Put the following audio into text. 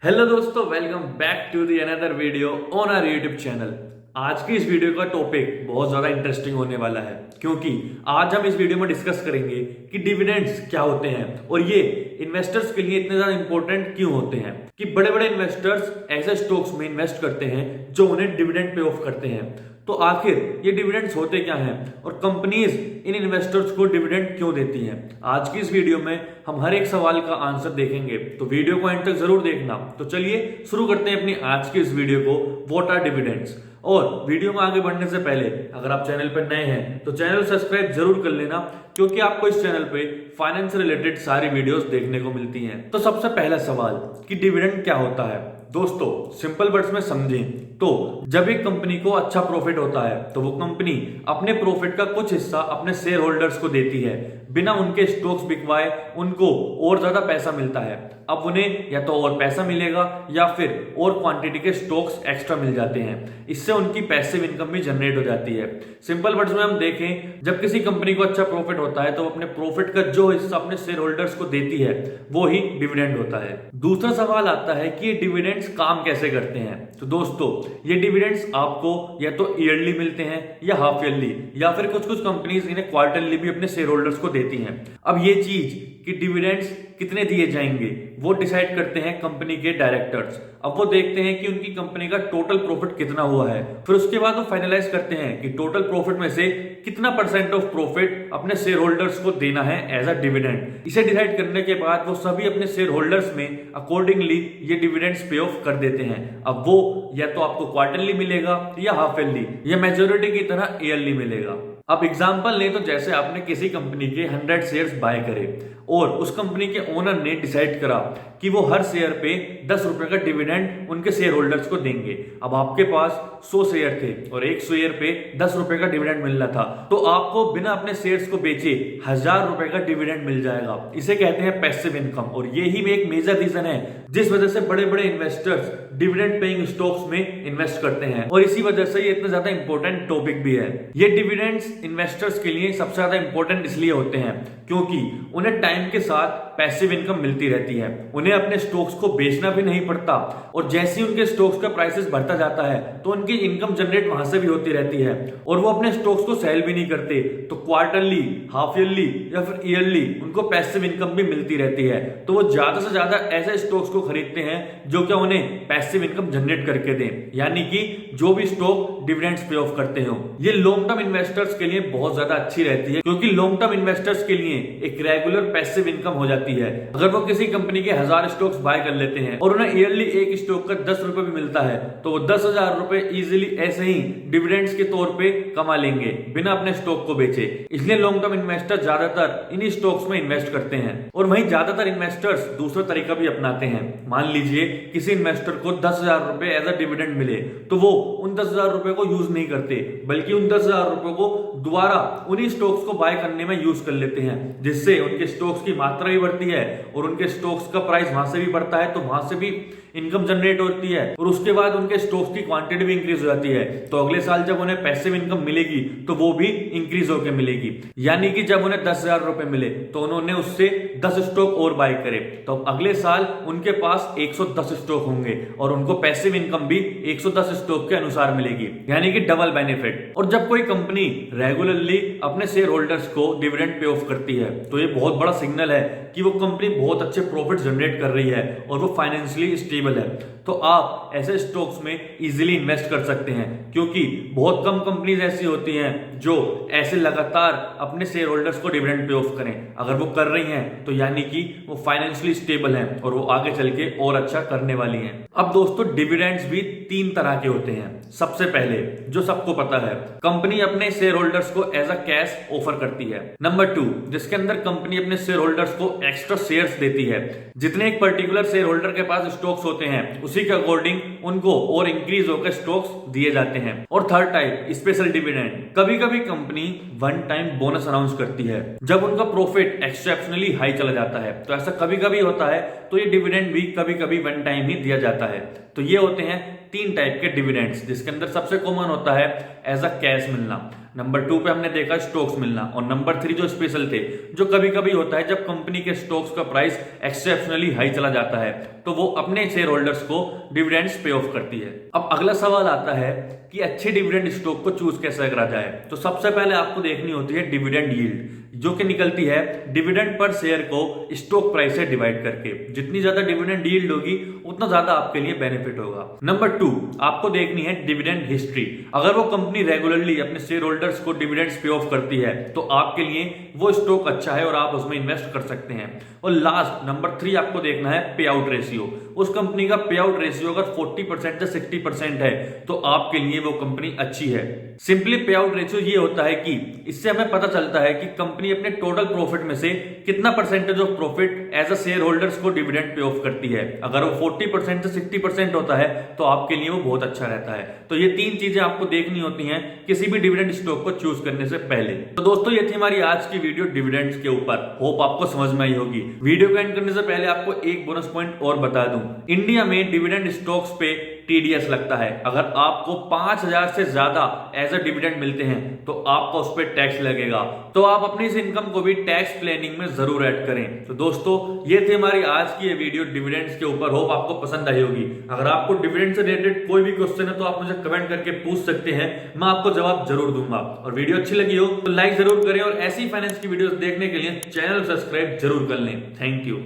Hello दोस्तों, welcome back to the another video on our YouTube channel. आज की इस वीडियो का टॉपिक बहुत ज्यादा इंटरेस्टिंग होने वाला है, क्योंकि आज हम इस वीडियो में डिस्कस करेंगे कि डिविडेंड्स क्या होते हैं और ये इन्वेस्टर्स के लिए इतने ज्यादा इंपॉर्टेंट क्यों होते हैं। कि बड़े बड़े इन्वेस्टर्स ऐसे स्टॉक्स में इन्वेस्ट करते हैं जो उन्हें डिविडेंड पे ऑफ करते हैं। तो आखिर ये डिविडेंड्स होते क्या हैं और कंपनीज इन इन्वेस्टर्स को डिविडेंड क्यों देती हैं। आज की इस वीडियो में हम हर एक सवाल का आंसर देखेंगे, तो वीडियो को एंड तक जरूर देखना। तो चलिए शुरू करते हैं अपनी आज की इस वीडियो को, व्हाट आर डिविडेंड्स। और वीडियो में आगे बढ़ने से पहले अगर आप चैनल पर नए हैं तो चैनल सब्सक्राइब जरूर कर लेना, क्योंकि आपको इस चैनल पे फाइनेंस से रिलेटेड सारी वीडियोस देखने को मिलती हैं। तो सबसे पहला सवाल कि डिविडेंड क्या होता है। दोस्तों सिंपल वर्ड्स में समझें तो जब एक कंपनी को अच्छा प्रॉफिट होता है तो वो कंपनी अपने प्रॉफिट का कुछ हिस्सा अपने शेयर होल्डर्स को देती है। बिना उनके स्टॉक्स बिकवाए उनको और ज्यादा पैसा मिलता है। अब उन्हें या तो और पैसा मिलेगा या फिर और क्वांटिटी के स्टॉक्स एक्स्ट्रा मिल जाते हैं। इससे उनकी पैसिव इनकम भी जनरेट हो जाती है। सिंपल वर्ड्स में हम देखें, जब किसी कंपनी को अच्छा प्रॉफिट होता है तो अपने प्रॉफिट का जो हिस्सा अपने शेयर होल्डर्स को देती है वो ही डिविडेंड होता है। दूसरा सवाल आता है कि ये डिविडेंड्स काम कैसे करते हैं। तो दोस्तों ये डिविडेंड्स आपको या तो ईयरली मिलते हैं या हाफ ईयरली, या फिर कुछ कुछ कंपनीज इन्हें क्वार्टरली भी अपने शेयर होल्डर्स को देती हैं। अब ये चीज कि डिविडेंड्स कितने दिए जाएंगे वो डिसाइड करते हैं कंपनी के डायरेक्टर्स। अब वो देखते हैं कि उनकी कंपनी का टोटल प्रॉफिट कितना हुआ है, फिर उसके बाद वो फाइनलाइज करते हैं कि टोटल प्रॉफिट में से कितना परसेंट ऑफ प्रॉफिट अपने शेयर होल्डर्स को देना है एज अ डिविडेंड। इसे डिसाइड करने के बाद वो सभी अपने शेयर होल्डर्स में अकॉर्डिंगली ये डिविडेंड्स पे ऑफ कर देते हैं। अब वो या तो आपको क्वार्टरली मिलेगा या हाफ ईयरली या मेजोरिटी की तरह ईयरली मिलेगा। अब एग्जांपल लें तो जैसे आपने किसी कंपनी के 100 शेयर्स बाय करे और उस कंपनी के ओनर ने डिसाइड करा कि वो हर शेयर पे 10 रुपए का डिविडेंड उनके शेयर होल्डर्स को देंगे। अब आपके पास 100 शेयर थे और एक शेयर पे 10 रुपए का डिविडेंड मिल रहा था, तो आपको बिना अपने शेयर्स को बेचे 1000 रुपए का डिविडेंड मिल जाएगा। इसे कहते हैं पैसिव इनकम, और यही में एक मेजर रीजन है जिस वजह से बड़े बड़े इन्वेस्टर्स डिविडेंड पेइंग स्टॉक्स में इन्वेस्ट करते हैं, और इसी वजह से ये इतना ज्यादा इंपॉर्टेंट टॉपिक भी है। ये डिविडेंड्स इन्वेस्टर्स के लिए सबसे ज्यादा इंपॉर्टेंट इसलिए होते हैं क्योंकि उन्हें टाइम के साथ पैसिव इनकम मिलती रहती है। उन्हें अपने स्टॉक्स को बेचना भी नहीं पड़ता, और जैसे ही उनके स्टॉक्स का प्राइसेस बढ़ता जाता है तो उनकी इनकम जनरेट वहां से भी होती रहती है, और वो अपने स्टॉक्स को सेल भी नहीं करते। तो क्वार्टरली, हाफ ईयरली या फिर ईयरली उनको पैसिव इनकम भी मिलती रहती है। तो वो ज्यादा से ज्यादा ऐसे स्टॉक्स को खरीदते हैं जो क्या उन्हें पैसिव इनकम जनरेट करके दें, यानी कि जो भी स्टॉक डिविडेंड्स पे ऑफ करते हो। ये लॉन्ग टर्म इन्वेस्टर्स के लिए बहुत ज्यादा अच्छी रहती है, क्योंकि लॉन्ग टर्म इन्वेस्टर्स के लिए एक रेगुलर पैसिव इनकम हो जाती है। अगर वो किसी कंपनी के 1000 स्टॉक्स बाय कर लेते हैं और उन्हें ईयरली एक स्टॉक का 10 रुपए भी मिलता है, तो वो 10,000 रुपए इजीली ऐसे ही डिविडेंड्स के तौर पे कमा लेंगे बिना अपने स्टॉक को बेचे। इसलिए लॉन्ग टर्म इन्वेस्टर ज्यादातर इन्हीं स्टॉक्स में इन्वेस्ट करते हैं। और वहीं ज्यादातर इन्वेस्टर्स दूसरा तरीका भी अपनाते हैं। मान लीजिए किसी इन्वेस्टर को 10,000 रुपए एज अ डिविडेंड मिले, तो वो उन 10,000 रुपए को यूज नहीं करते, बल्कि उन 10,000 रुपए को दोबारा उन्हीं स्टॉक्स को बाय करने में यूज कर लेते हैं, जिससे उनके स्टॉक्स की मात्रा भी बढ़ती है और उनके स्टॉक्स का प्राइस वहां से भी बढ़ता है, तो वहां से भी इनकम जनरेट होती है, और उसके बाद उनके स्टॉक्स की क्वांटिटी भी इंक्रीज हो जाती है। तो अगले साल जब उन्हें पैसिव इनकम मिलेगी तो वो भी इंक्रीज होकर मिलेगी। यानी कि जब उन्हें 10,000 रुपए मिले तो उन्होंने उससे 10 स्टॉक और बाय करे, तो अगले साल उनके पास 110 स्टॉक होंगे और उनको पैसिव इनकम भी 110 स्टॉक के अनुसार मिलेगी, यानी कि डबल बेनिफिट। और जब कोई कंपनी रेगुलरली अपने शेयर होल्डर्स को डिविडेंड पे ऑफ करती है तो ये बहुत बड़ा सिग्नल है कि वो कंपनी बहुत अच्छे प्रॉफिट जनरेट कर रही है और वो फाइनेंशियली स्टेबल है। तो आप ऐसे स्टॉक्स में इजीली इन्वेस्ट कर सकते हैं, क्योंकि बहुत कम कंपनीज ऐसी होती हैं जो ऐसे लगातार अपने शेयर होल्डर्स को डिविडेंड पे ऑफ करें। अगर वो कर रही हैं तो यानी कि वो फाइनेंशियली स्टेबल हैं और वो आगे चल के और अच्छा करने वाली हैं। अब दोस्तों डिविडेंड्स भी 3 तरह के होते हैं। सबसे पहले जो सबको पता है, कंपनी अपने शेयर होल्डर्स को एज अ कैश ऑफर करती है। नंबर 2, जिसके अंदर कंपनी अपने शेयर होल्डर्स को एक्स्ट्रा शेयर्स देती है। जितने एक पर्टिकुलर शेयर होल्डर के पास स्टॉक्स होते हैं उसी के अकॉर्डिंग उनको और इंक्रीज होकर स्टॉक्स दिए जाते हैं। और थर्ड टाइप स्पेशल डिविडेंड। कभी कभी company one time bonus announce करती है जब उनका प्रॉफिट एक्सेप्शनली हाई चला जाता है, तो ऐसा कभी कभी होता है, तो ये डिविडेंड भी कभी कभी वन टाइम ही दिया जाता है। तो ये होते हैं तीन टाइप के डिविडेंड्स, जिसके अंदर सबसे कॉमन होता है एज अ कैश मिलना, नंबर 2 पे हमने देखा स्टॉक्स मिलना, और नंबर 3 जो स्पेशल थे, जो कभी कभी होता है जब कंपनी के स्टॉक्स का प्राइस एक्सेप्शनली हाई चला जाता है तो वो अपने शेयर होल्डर्स को डिविडेंड्स पे ऑफ करती है। अब अगला सवाल आता है कि अच्छे डिविडेंड स्टॉक को चूज कैसे करा जाए। तो सबसे पहले आपको देखनी होती है डिविडेंड यील्ड, जो कि निकलती है डिविडेंड पर शेयर को स्टॉक प्राइस से डिवाइड करके। जितनी ज्यादा डिविडेंड यील्ड होगी उतना ज्यादा आपके लिए बेनिफिट होगा। नंबर 2 आपको देखनी है डिविडेंड हिस्ट्री। अगर वो कंपनी रेगुलरली अपने शेयर होल्डर्स को डिविडेंड्स पे ऑफ करती है तो आपके लिए वो स्टॉक अच्छा है और आप उसमें इन्वेस्ट कर सकते हैं। और लास्ट नंबर 3 आपको देखना है पे आउट रेशियो। उस कंपनी का पे आउट रेशियो अगर 40% से 60% है तो आपके लिए वो कंपनी अच्छी है। सिंपली पे आउट रेशियो ये होता है कि इससे हमें पता चलता है कि कंपनी अपने टोटल प्रॉफिट में से कितना percentage of profit as a shareholders को डिविडेंड पे ऑफ करती है। अगर वो 40% से 60% होता है तो आपके लिए वो बहुत अच्छा रहता है। तो ये तीन चीजें आपको देखनी होती हैं किसी भी डिविडेंड स्टॉक को चूज करने से पहले। तो दोस्तों ये थी हमारी आज की वीडियो डिविडेंड्स के ऊपर। होप आपको समझ में आई होगी। वीडियो को एंड करने से पहले आपको एक बोनस पॉइंट और बता दूं, इंडिया में डिविडेंड स्टॉक्स पे टीडीएस लगता है। अगर आपको 5,000 से ज्यादा एज अ डिविडेंड मिलते हैं तो आपका उस पर टैक्स लगेगा। तो आप अपनी इस इनकम को भी टैक्स प्लानिंग में जरूर ऐड करें। तो दोस्तों ये थी हमारी आज की ये वीडियो डिविडेंड्स के ऊपर। होप आपको पसंद आई होगी। अगर आपको डिविडेंड से रिलेटेड कोई भी क्वेश्चन है तो आप मुझे कमेंट करके पूछ सकते हैं, मैं आपको जवाब जरूर दूंगा। और वीडियो अच्छी लगी हो तो लाइक जरूर करें और ऐसी फाइनेंस की वीडियोस देखने के लिए चैनल सब्सक्राइब जरूर कर लें। Thank you.